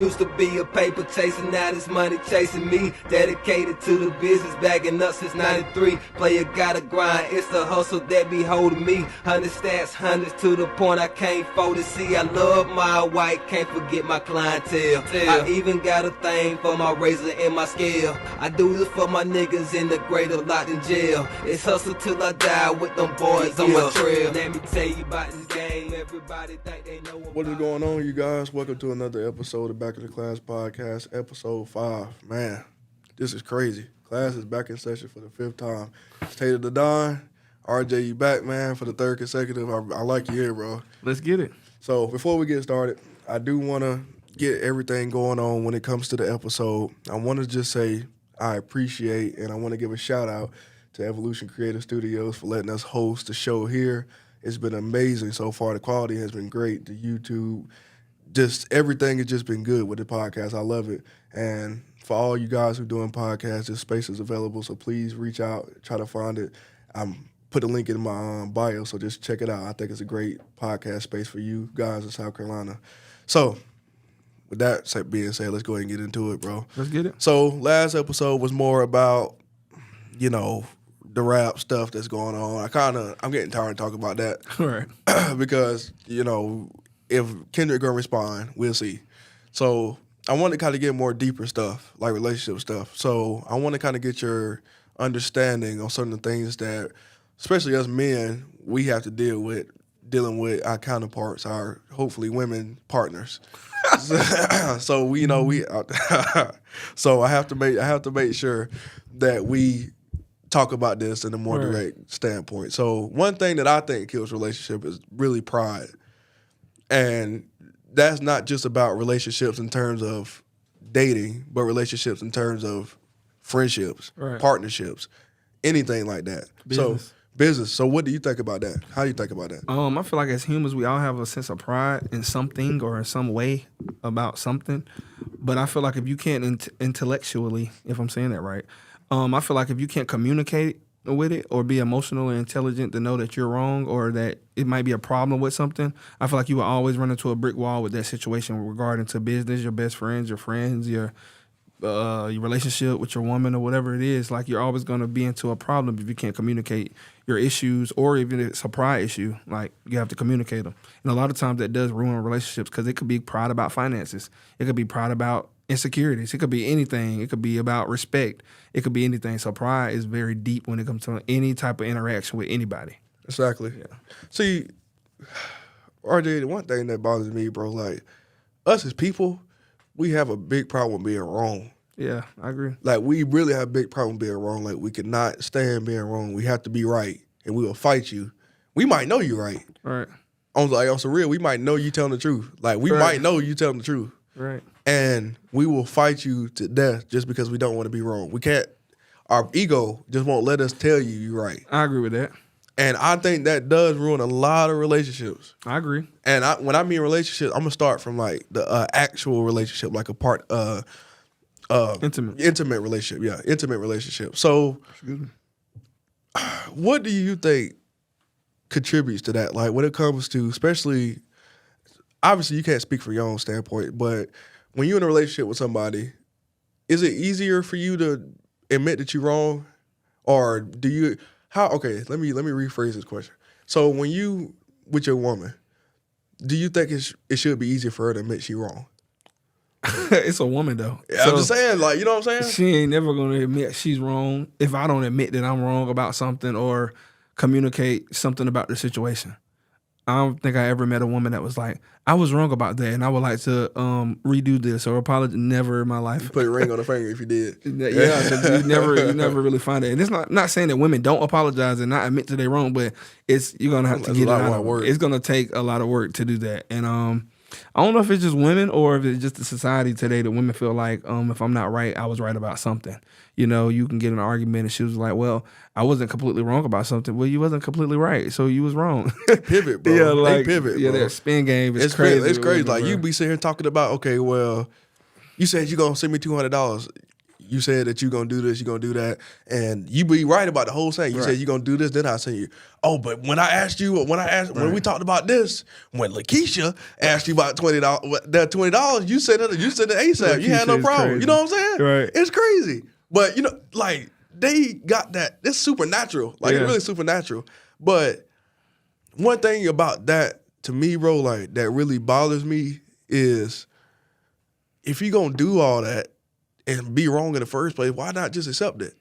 Used to be a paper chasing, now this money chasing me. Dedicated to the business, bagging up since 93. Player gotta grind, it's the hustle that be holding me. 100 stats, hundreds to the point I can't fold it. See, I love my white, can't forget my clientele. I even got a thing for my razor and my scale. I do this for my niggas in the greater locked in jail. It's hustle till I die with them boys on my trail. Let me tell you about this game, everybody think they know about. What is going on, you guys? Welcome to another episode of Back in the Class Podcast, episode 5. Man, this is crazy. Class is back in session for the 5th time. State of the Don, RJ, you back, man, for the 3rd consecutive. I like you here, bro. Let's get it. So before we get started, I do want to get everything going on when it comes to the episode. I want to just say I appreciate and I want to give a shout out to Evolution Creative Studios for letting us host the show here. It's been amazing so far. The quality has been great. The YouTube, just everything has just been good with the podcast. I love it. And for all you guys who are doing podcasts, this space is available, so please reach out, try to find it. Put a link in my bio, so just check it out. I think it's a great podcast space for you guys in South Carolina. So with that being said, let's go ahead and get into it, bro. Let's get it. So last episode was more about, the rap stuff that's going on. I'm getting tired of talking about that. All right. Because, if Kendrick gonna respond, we'll see. So I want to kind of get more deeper stuff, like relationship stuff. So I want to kind of get your understanding on certain things that, especially us men, we have to dealing with our counterparts, our hopefully women partners. So we so I have to make sure that we talk about this in a more direct standpoint. So one thing that I think kills relationship is really pride. And that's not just about relationships in terms of dating, but relationships in terms of friendships, partnerships, anything like that. Business. So what do you think about that? How do you think about that? I feel like as humans, we all have a sense of pride in something or in some way about something. But I feel like if you can't intellectually, if I'm saying that right, I feel like if you can't communicate with it or be emotionally intelligent to know that you're wrong or that it might be a problem with something, I feel like you will always run into a brick wall with that situation regarding to business, your best friends, your relationship with your woman or whatever it is. Like, you're always going to be into a problem if you can't communicate your issues, or even if it's a pride issue, like, you have to communicate them. And a lot of times that does ruin relationships because it could be pride about finances. It could be pride about insecurities. It could be anything. It could be about respect. It could be anything. So pride is very deep when it comes to any type of interaction with anybody. Exactly. Yeah. See, RJ, the one thing that bothers me, bro, like, us as people, we have a big problem being wrong. Yeah, I agree. Like, we really have a big problem being wrong. Like, we cannot stand being wrong. We have to be right, and we will fight you. We might know you're right. Right. On some real, we might know you telling the truth. Like, we might know you telling the truth. Right. And we will fight you to death just because we don't want to be wrong. We can't. Our ego just won't let us tell you you're right. I agree with that. And I think that does ruin a lot of relationships. I agree. And when I mean relationships, I'm gonna start from like the actual relationship, like a part intimate relationship. Yeah, intimate relationship. So, what do you think contributes to that? Like, when it comes to, especially, obviously you can't speak from your own standpoint, but when you're in a relationship with somebody, is it easier for you to admit that you're wrong, or do you? Okay, let me rephrase this question. So when you with your woman, do you think it should be easier for her to admit she's wrong? It's a woman though. Yeah, so I'm just saying, like, you know what I'm saying? She ain't never gonna admit she's wrong if I don't admit that I'm wrong about something or communicate something about the situation. I don't think I ever met a woman that was like, I was wrong about that and I would like to redo this or apologize. Never in my life. You put a ring on the finger if you did. Yeah, you never really find it. And it's not saying that women don't apologize and not admit that they're wrong, but you're gonna have to get it out. It's gonna take a lot of work to do that. And I don't know if it's just women or if it's just the society today that women feel like if I'm not right, I was right about something. You can get in an argument and she was like, well, I wasn't completely wrong about something. Well, you wasn't completely right, so you was wrong. Pivot, bro. Yeah, like, they pivot, yeah, bro. that spin game is crazy. It's crazy. Like, you be sitting here talking about, okay, well, you said you're going to send me $200. you said that you're gonna do this, you're gonna do that, and you be right about the whole thing. You said you're gonna do this, then I send you. Oh, but when we talked about this, when Lakeisha asked you about $20, you said it ASAP. You had no problem. Crazy. You know what I'm saying? Right. It's crazy. But like they got that. It's supernatural. Like it's really supernatural. But one thing about that to me, bro, like that really bothers me is if you gonna do all that and be wrong in the first place, why not just accept it?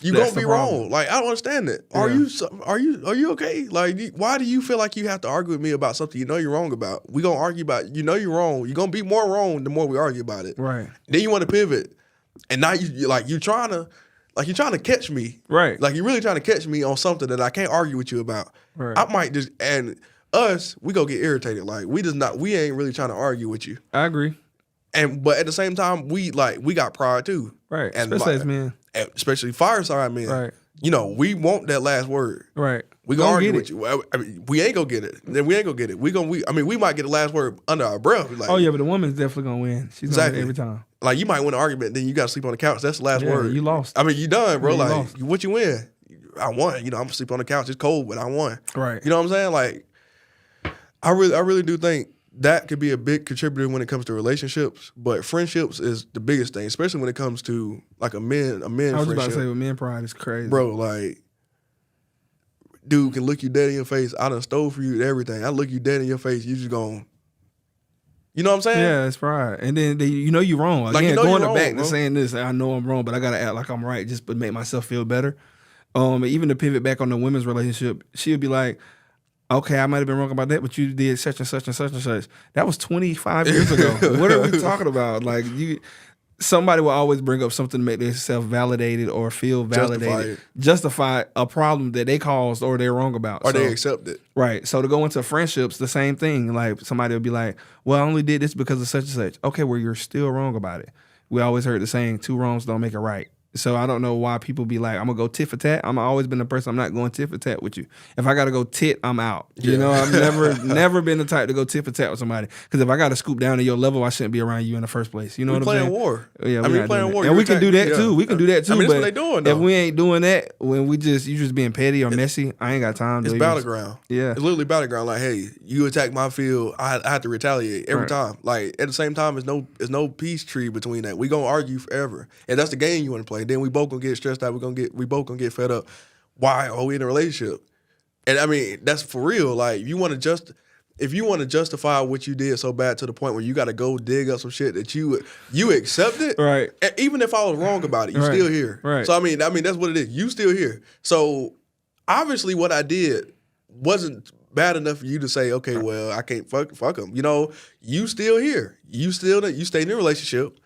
You gonna be wrong. Like I don't understand it. Are you okay? Like why do you feel like you have to argue with me about something you know you're wrong about? We gonna argue about you're wrong. You're gonna be more wrong the more we argue about it. Right. Then you want to pivot, and now you're trying to catch me. Right. Like you're really trying to catch me on something that I can't argue with you about. Right. I might just we go get irritated. Like we ain't really trying to argue with you. I agree. But at the same time, we got pride too. Right. And especially as men. Especially fireside men. Right. We want that last word. Right. We gonna argue with you. I mean, we ain't gonna get it. Then we ain't gonna get it. We might get the last word under our breath. Like, oh yeah, but the woman's definitely gonna win. She's gonna win every time. Like you might win an argument, then you gotta sleep on the couch. That's the last word. You lost. I mean, you done, bro. Yeah, like lost. what you win? I won. I'm gonna sleep on the couch. It's cold, but I won. Right. You know what I'm saying? Like, I really do think that could be a big contributor when it comes to relationships, but friendships is the biggest thing, especially when it comes to like a men I was friendship. about to say, with men pride is crazy, bro. Like, dude can look you dead in your face. I done stole for you everything. I look you dead in your face. You just gonna, you know what I'm saying? Yeah, it's pride. And then you're wrong. Again, going back to saying this, I know I'm wrong, but I gotta act like I'm right just to make myself feel better. Even to pivot back on the women's relationship, she'll be like, okay, I might have been wrong about that, but you did such and such and such and such. That was 25 years ago. What are we talking about? Like somebody will always bring up something to make themselves validated or feel validated, justify a problem that they caused or they're wrong about, or they accept it. Right. So to go into friendships, the same thing. Like somebody will be like, "Well, I only did this because of such and such." Okay, well, you're still wrong about it. We always heard the saying, 2 wrongs don't make it right. So I don't know why people be like, I'm gonna go tit for tat. I'm always been the person, I'm not going tit for tat with you. If I gotta go tit, I'm out. You know, I've never been the type to go tit for tat with somebody. Because if I gotta scoop down to your level, I shouldn't be around you in the first place. You know what I'm saying? Playing war. Yeah, we're playing war. And we can do that too. We can do that too. I mean, that's what they doing though. If we ain't doing that, when you just being petty or messy, I ain't got time. It's battleground. Yeah. It's literally battleground. Like, hey, you attack my field, I have to retaliate every time. Like at the same time, there's no peace tree between that. We gonna argue forever. And that's the game you wanna play. Then we both gonna get stressed out. We both gonna get fed up. Why are we in a relationship? And I mean, that's for real. Like, if you want to justify what you did so bad to the point where you got to go dig up some shit that you accept it, right? And even if I was wrong about it, you still here, right? So I mean, that's what it is. You still here. So obviously, what I did wasn't bad enough for you to say, okay, well, I can't fuck him. You know, you still here. You stayed in a relationship.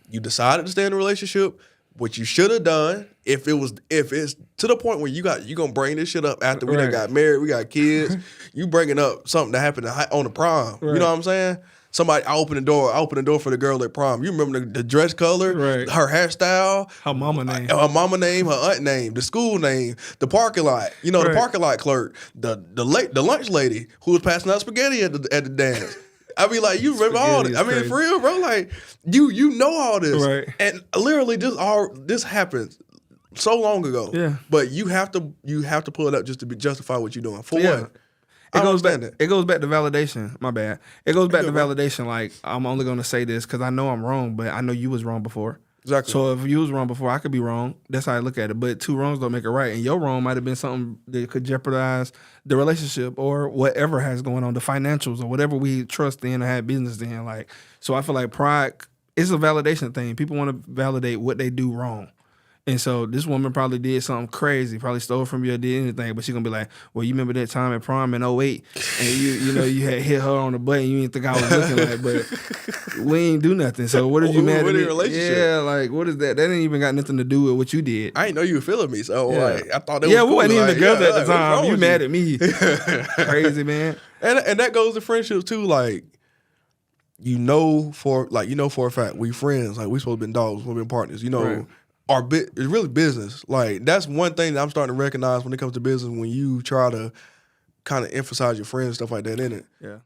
You decided to stay in a relationship. What you should have done, if it's to the point where you gonna bring this shit up after we done got married, we got kids, you bringing up something that happened on the prom. You know what I'm saying? I opened the door for the girl at prom. You remember the dress color, her hairstyle, her mama name, her aunt name, the school name, the parking lot. You know, the parking lot clerk, the lunch lady who was passing out spaghetti at the dance. I mean, like, you remember all this. I mean, for real, bro. Like, you know all this, right? And literally, this happened so long ago. Yeah. But you have to pull it up just to justify what you're doing. For what? It goes back to validation. My bad. It goes back to validation. Like, I'm only gonna say this because I know I'm wrong, but I know you was wrong before. Exactly. So if you was wrong before, I could be wrong. That's how I look at it. But 2 wrongs don't make it right. And your wrong might have been something that could jeopardize the relationship or whatever has going on, the financials or whatever we trust in or have business in. Like, so I feel like pride is a validation thing. People want to validate what they do wrong. And so this woman probably did something crazy, probably stole from you or did anything, but she's going to be like, well, you remember that time at prom in 08 and you had hit her on the butt and you didn't think I was looking like, but we ain't do nothing. So what did you mad at me? Relationship? Yeah, like, what is that? That ain't even got nothing to do with what you did. I didn't know you were feeling me, so like, I thought that was cool. Yeah, we wasn't even together at the time. You mad at me. Crazy, man. And that goes to friendships too, like, you know for a fact, we friends, like we supposed to be dogs, we've been partners, you know. Right. It's really business. Like, that's one thing that I'm starting to recognize when it comes to business, when you try to kind of emphasize your friends, stuff like that in it. Yeah.